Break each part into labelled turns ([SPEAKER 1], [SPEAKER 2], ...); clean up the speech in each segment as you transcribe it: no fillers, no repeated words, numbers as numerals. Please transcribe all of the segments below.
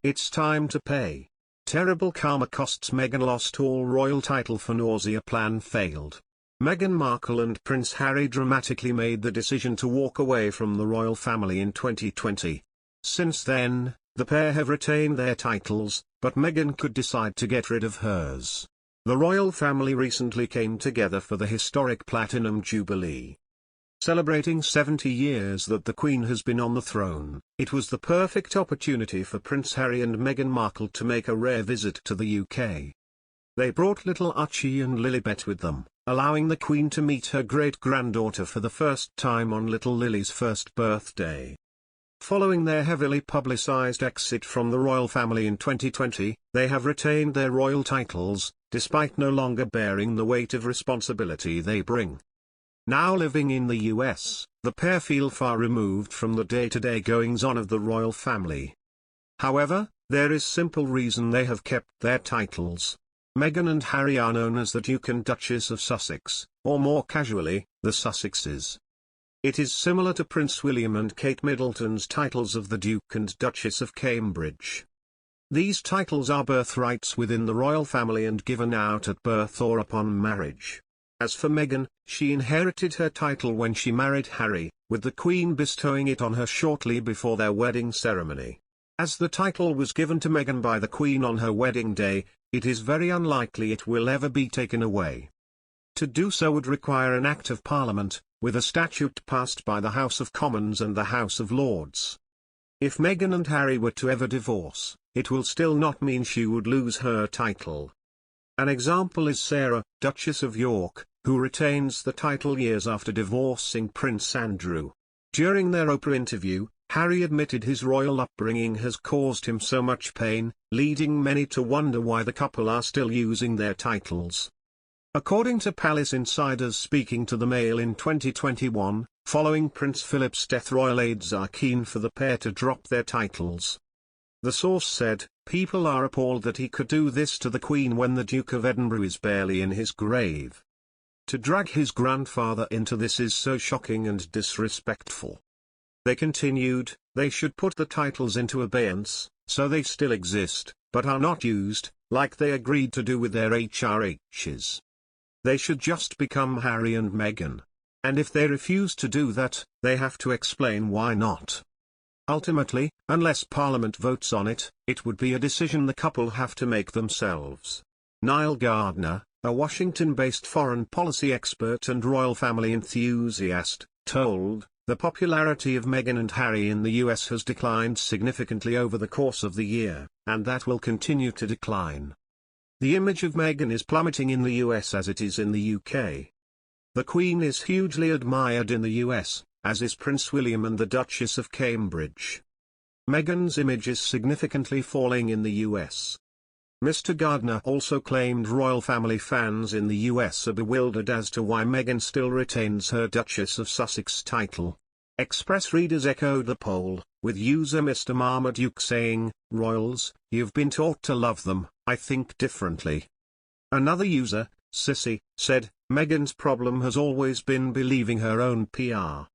[SPEAKER 1] It's time to pay. Terrible karma costs. Meghan lost all royal title for NAUSEA plan failed. Meghan Markle and Prince Harry dramatically made the decision to walk away from the royal family in 2020. Since then, the pair have retained their titles, but Meghan could decide to get rid of hers. The royal family recently came together for the historic Platinum Jubilee. Celebrating 70 years that the Queen has been on the throne, it was the perfect opportunity for Prince Harry and Meghan Markle to make a rare visit to the UK. They brought little Archie and Lilibet with them, allowing the Queen to meet her great-granddaughter for the first time on little Lily's first birthday. Following their heavily publicised exit from the royal family in 2020, they have retained their royal titles, despite no longer bearing the weight of responsibility they bring. Now living in the US, the pair feel far removed from the day-to-day goings-on of the royal family. However, there is simple reason they have kept their titles. Meghan and Harry are known as the Duke and Duchess of Sussex, or more casually, the Sussexes. It is similar to Prince William and Kate Middleton's titles of the Duke and Duchess of Cambridge. These titles are birthrights within the royal family and given out at birth or upon marriage. As for Meghan, she inherited her title when she married Harry, with the Queen bestowing it on her shortly before their wedding ceremony. As the title was given to Meghan by the Queen on her wedding day, it is very unlikely it will ever be taken away. To do so would require an Act of Parliament, with a statute passed by the House of Commons and the House of Lords. If Meghan and Harry were to ever divorce, it will still not mean she would lose her title. An example is Sarah, Duchess of York, who retains the title years after divorcing Prince Andrew. During their Oprah interview, Harry admitted his royal upbringing has caused him so much pain, leading many to wonder why the couple are still using their titles. According to palace insiders speaking to the Mail in 2021, following Prince Philip's death, royal aides are keen for the pair to drop their titles. The source said, "People are appalled that he could do this to the Queen when the Duke of Edinburgh is barely in his grave. To drag his grandfather into this is so shocking and disrespectful." They continued, "They should put the titles into abeyance, so they still exist, but are not used, like they agreed to do with their HRHs. They should just become Harry and Meghan. And if they refuse to do that, they have to explain why not. Ultimately, unless Parliament votes on it, it would be a decision the couple have to make themselves." Niall Gardner, a Washington-based foreign policy expert and royal family enthusiast, told, "The popularity of Meghan and Harry in the US has declined significantly over the course of the year, and that will continue to decline. The image of Meghan is plummeting in the US as it is in the UK. The Queen is hugely admired in the US, as is Prince William and the Duchess of Cambridge. Meghan's image is significantly falling in the US." Mr. Gardner also claimed royal family fans in the US are bewildered as to why Meghan still retains her Duchess of Sussex title. Express readers echoed the poll, with user Mr. Marmaduke saying, "Royals, you've been taught to love them, I think differently." Another user, Sissy, said, "Meghan's problem has always been believing her own PR.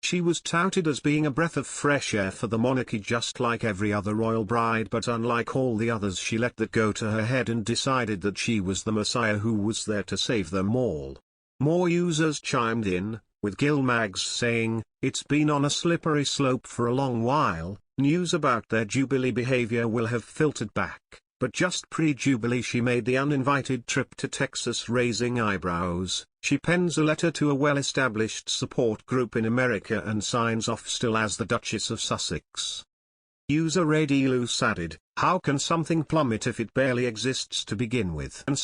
[SPEAKER 1] She was touted as being a breath of fresh air for the monarchy just like every other royal bride, but unlike all the others she let that go to her head and decided that she was the Messiah who was there to save them all." More users chimed in, with Gil Mags saying, "It's been on a slippery slope for a long while, news about their Jubilee behavior will have filtered back, but just pre-Jubilee she made the uninvited trip to Texas raising eyebrows. She pens a letter to a well-established support group in America and signs off still as the Duchess of Sussex." User Radilus added, "How can something plummet if it barely exists to begin with?" And